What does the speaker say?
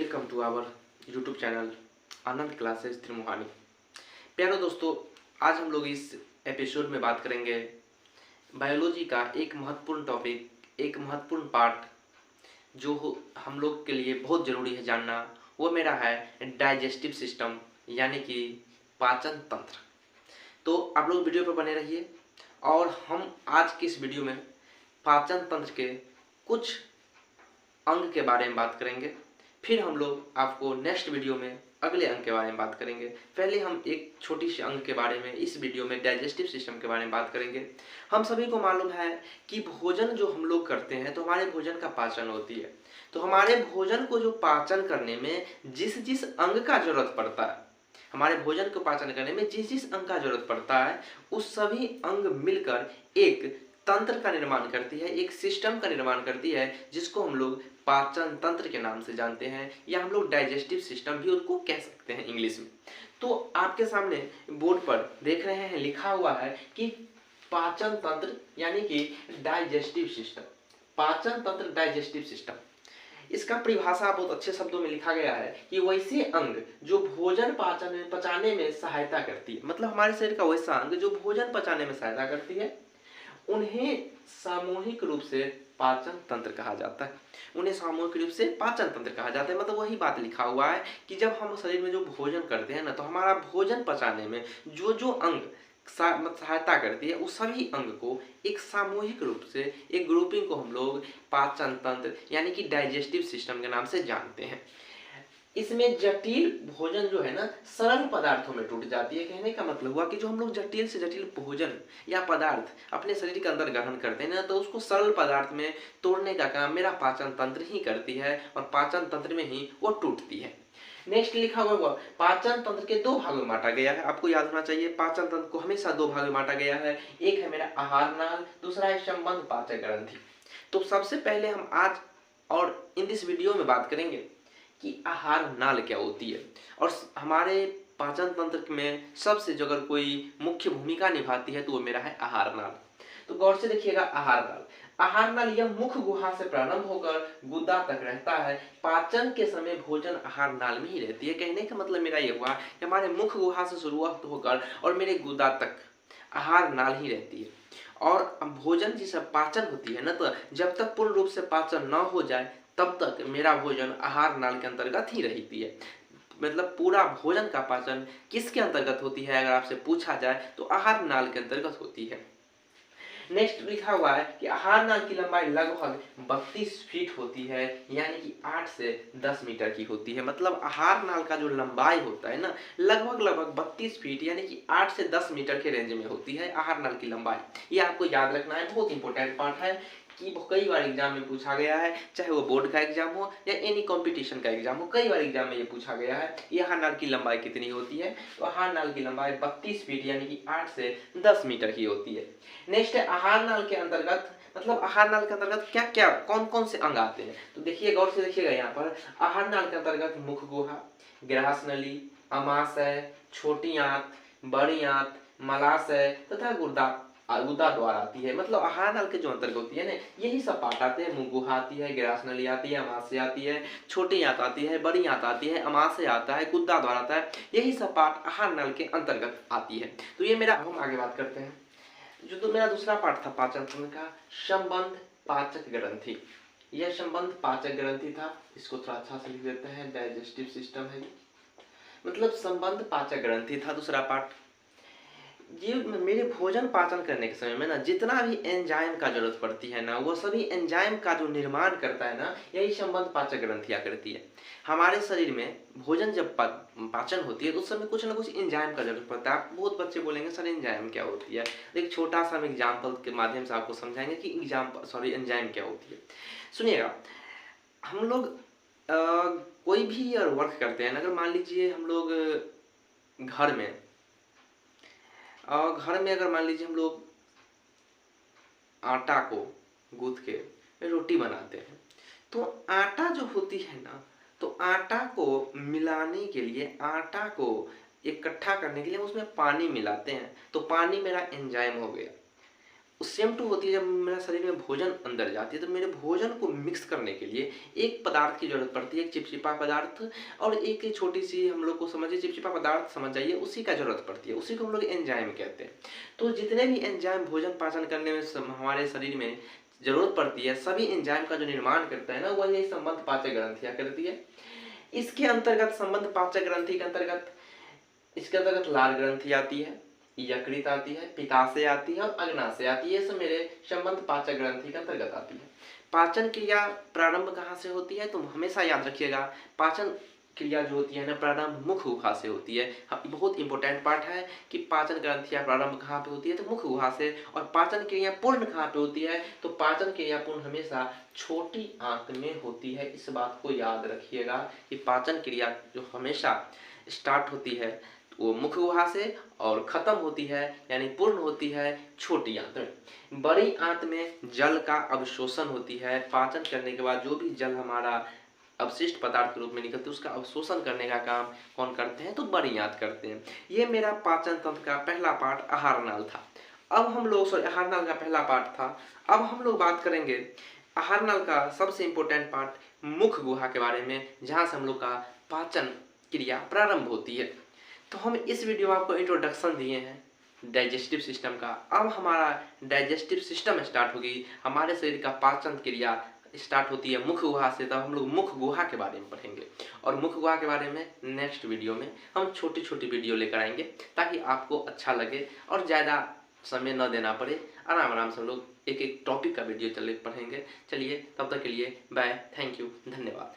Welcome to our YouTube channel Anand classes Trimohani. प्यारे दोस्तों, आज हम लोग इस एपिसोड में बात करेंगे बायोलॉजी का एक महत्वपूर्ण टॉपिक, एक महत्वपूर्ण पार्ट जो हम लोग के लिए बहुत ज़रूरी है जानना। वो मेरा है डाइजेस्टिव सिस्टम, यानी कि पाचन तंत्र। तो आप लोग वीडियो पर बने रहिए और हम आज की इस वीडियो में पाचन तंत्र के कुछ अंग के बारे में बात करेंगे। फिर हम लोग आपको नेक्स्ट वीडियो में अगले अंग के बारे में बात करेंगे। पहले हम एक छोटी सी अंग के बारे में इस वीडियो में डाइजेस्टिव सिस्टम के बारे में बात करेंगे। हम सभी को मालूम है कि भोजन जो हम लोग करते हैं तो हमारे भोजन का पाचन होती है। तो हमारे भोजन को जो पाचन करने में जिस जिस अंग का जरूरत पड़ता है, हमारे भोजन को पाचन करने में जिस जिस अंग का जरूरत पड़ता है, उस सभी अंग मिलकर एक तंत्र का निर्माण करती है, एक सिस्टम का निर्माण करती है, जिसको हम लोग पाचन तंत्र के नाम से जानते हैं, या हम लोग डाइजेस्टिव सिस्टम भी उनको कह सकते हैं इंग्लिश में। तो आपके सामने बोर्ड पर देख रहे हैं लिखा हुआ है कि पाचन तंत्र यानी कि डाइजेस्टिव सिस्टम, पाचन तंत्र डाइजेस्टिव सिस्टम। इसका परिभाषा बहुत अच्छे शब्दों में लिखा गया है कि वैसे अंग जो भोजन पाचन में पचाने में सहायता करती है, मतलब हमारे शरीर का वैसा अंग जो भोजन पचाने में सहायता करती है, उन्हें सामूहिक रूप से पाचन तंत्र कहा जाता है। उन्हें सामूहिक रूप से पाचन तंत्र कहा जाता है। मतलब वही बात लिखा हुआ है कि जब हम शरीर में जो भोजन करते हैं ना, तो हमारा भोजन पचाने में जो जो अंग सहायता करती है, उस सभी अंग को एक सामूहिक रूप से, एक ग्रुपिंग को हम लोग पाचन तंत्र यानी कि डाइजेस्टिव सिस्टम के नाम से जानते हैं। इसमें जटिल भोजन जो है ना, सरल पदार्थों में टूट जाती है। कहने का मतलब हुआ कि जो हम लोग जटिल से जटिल भोजन या पदार्थ अपने शरीर के अंदर ग्रहण करते हैं ना, तो उसको सरल पदार्थ में तोड़ने का काम मेरा पाचन तंत्र ही करती है और पाचन तंत्र में ही वो टूटती है। नेक्स्ट लिखा हुआ पाचन तंत्र के दो भागों में बांटा गया है। आपको याद होना चाहिए पाचन तंत्र को हमेशा दो भागों में बांटा गया है। एक है मेरा आहार नाल, दूसरा है संबंध पाचक ग्रंथि। तो सबसे पहले हम आज और इन दिस वीडियो में बात करेंगे कि आहार नाल क्या होती है, और हमारे पाचन तंत्र में सबसे जो अगर कोई मुख्य भूमिका निभाती है तो वो मेरा है आहार नाल। तो गौर से देखिएगा, आहार नाल, आहार नाल यह मुख गुहा से प्रारंभ होकर गुदा तक रहता है। पाचन के समय भोजन आहार नाल में ही रहती है। कहने का मतलब मेरा ये हुआ कि हमारे मुख गुहा से शुरुआत होकर और मेरे गुदा तक आहार नाल ही रहती है। और भोजन जिस पाचन होती है ना, तो जब तक पूर्ण रूप से पाचन न हो जाए तब तक मेरा भोजन आहार नाल के अंतर्गत ही रहती है। मतलब पूरा भोजन का पाचन किसके अंतर्गत होती है अगर आपसे पूछा जाए तो आहार नाल के अंतर्गत होती है। नेक्स्ट लिखा हुआ है कि आहार नाल की लंबाई लगभग 32 फीट होती है, यानी कि 8 से 10 मीटर की होती है। मतलब आहार नाल का जो लंबाई होता है ना, लगभग 32 फीट यानी कि 8 से 10 मीटर के रेंज में होती है आहार नाल की लंबाई। ये आपको याद रखना है, बहुत इंपॉर्टेंट पार्ट है कि कई बार एग्जाम में पूछा गया है, चाहे वो बोर्ड का एग्जाम हो या एनी कंपटीशन का एग्जाम हो, कई बार एग्जाम में ये पूछा गया है ये आहार नाल की लंबाई कितनी होती है। तो आहार नाल की लंबाई 32 फीट यानी कि 8 से 10 मीटर की होती है। नेक्स्ट है आहार नाल के अंतर्गत, मतलब आहार नाल के अंतर्गत क्या क्या कौन कौन से अंग आते हैं। तो देखिए, गौर से देखिएगा, यहाँ पर आहार नाल के अंतर्गत मुख गुहा, ग्रास नली, अमाशय, छोटी आंत, बड़ी आंत, मलाशय तथा गुदा द्वार आती है। मतलब आहार नाल के जो अंतर्गत होती है ना, यही सब पार्ट आते हैं। मुख गुहा आती है, ग्रास नली आती है, अमाशय आती है, छोटी आंत आती है, बड़ी आंत आती है, अमाशय आता है, गुदा द्वार आता है। यही सब पार्ट आहार नाल के अंतर्गत आती है। तो ये मेरा, हम आगे बात करते हैं जो तो मेरा दूसरा पार्ट था पाचन तंत्र का, संबंध पाचक ग्रंथि। यह संबंध पाचक ग्रंथि था, इसको थोड़ा अच्छा से लिख देते हैं, डाइजेस्टिव सिस्टम है ये। मतलब संबंध पाचक ग्रंथि था दूसरा पार्ट। ये मेरे भोजन पाचन करने के समय में ना जितना भी एंजाइम का जरूरत पड़ती है ना, वो सभी एंजाइम का जो निर्माण करता है ना, यही संबंध पाचक ग्रंथियां करती है। हमारे शरीर में भोजन जब पाचन होती है तो उस समय कुछ ना कुछ एंजाइम का जरूरत पड़ता है। आप बहुत बच्चे बोलेंगे सर एंजाइम क्या होती है। एक छोटा सा हम एग्जाम्पल के माध्यम से आपको समझाएंगे कि एंजाइम क्या होती है। सुनिएगा, हम लोग कोई भी वर्क करते हैं, अगर मान लीजिए हम लोग घर में अगर मान लीजिए हम लोग आटा को गूंथ के रोटी बनाते हैं, तो आटा जो होती है ना, तो आटा को मिलाने के लिए, आटा को इकट्ठा करने के लिए उसमें पानी मिलाते हैं। तो पानी मेरा एंजाइम हो गया। सेम टू होती है जब मेरा शरीर में भोजन अंदर जाती है, तो मेरे भोजन को मिक्स करने के लिए एक पदार्थ की जरूरत पड़ती है, एक चिपचिपा पदार्थ, और एक छोटी सी, हम लोग को समझिए चिपचिपा पदार्थ समझ जाइए, उसी का जरूरत पड़ती है, उसी को हम लोग एंजाइम कहते हैं। तो जितने भी एंजाइम भोजन पाचन करने में हमारे शरीर में जरूरत पड़ती है, सभी एंजाइम का जो निर्माण करता है ना, वह यही संबंध पाचक ग्रंथियां करती है। इसके अंतर्गत संबंध पाचक ग्रंथि के अंतर्गत, इसके अंतर्गत लाल ग्रंथि आती है, यकृत आती है, पित्ताशय आती है और अग्नाशय आती है। ये सब मेरे संबंध पाचक ग्रंथि के अंतर्गत आती है। पाचन क्रिया प्रारंभ कहाँ से होती है, तो हमेशा याद रखिएगा, पाचन क्रिया जो होती है ना, प्रारंभ मुख गुहा से होती है। बहुत इंपॉर्टेंट पार्ट है कि पाचन ग्रंथियां प्रारंभ कहाँ पे होती है, तो मुख गुहा से। और पाचन क्रिया पूर्ण कहाँ पे होती है, तो पाचन क्रिया पूर्ण हमेशा छोटी आंत में होती है। इस बात को याद रखिएगा कि पाचन क्रिया जो हमेशा स्टार्ट होती है वो मुख गुहा से और खत्म होती है, यानी पूर्ण होती है छोटी आंत में। बड़ी आंत में जल का अवशोषण होती है। पाचन करने के बाद जो भी जल हमारा अवशिष्ट पदार्थ के रूप में निकलते हैं, उसका अवशोषण करने का काम कौन करते हैं, तो बड़ी आंत करते हैं। ये मेरा पाचन तंत्र का पहला पार्ट आहार नाल था। अब हम लोग, सॉरी, आहार नाल का पहला पार्ट था। अब हम लोग बात करेंगे आहार नाल का सबसे इंपॉर्टेंट पार्ट मुख गुहा के बारे में, जहां से हम लोग का पाचन क्रिया प्रारंभ होती है। तो हम इस वीडियो में आपको इंट्रोडक्शन दिए हैं डाइजेस्टिव सिस्टम का। अब हमारा डाइजेस्टिव सिस्टम स्टार्ट होगी, हमारे शरीर का पाचन क्रिया स्टार्ट होती है मुख गुहा से। तब हम लोग मुख गुहा के बारे में पढ़ेंगे, और मुख गुहा के बारे में नेक्स्ट वीडियो में हम छोटी छोटी वीडियो लेकर आएंगे, ताकि आपको अच्छा लगे और ज़्यादा समय न देना पड़े। आराम आराम से हम लोग एक एक टॉपिक का वीडियो पढ़ेंगे। चलिए, तब तक के लिए बाय, थैंक यू, धन्यवाद।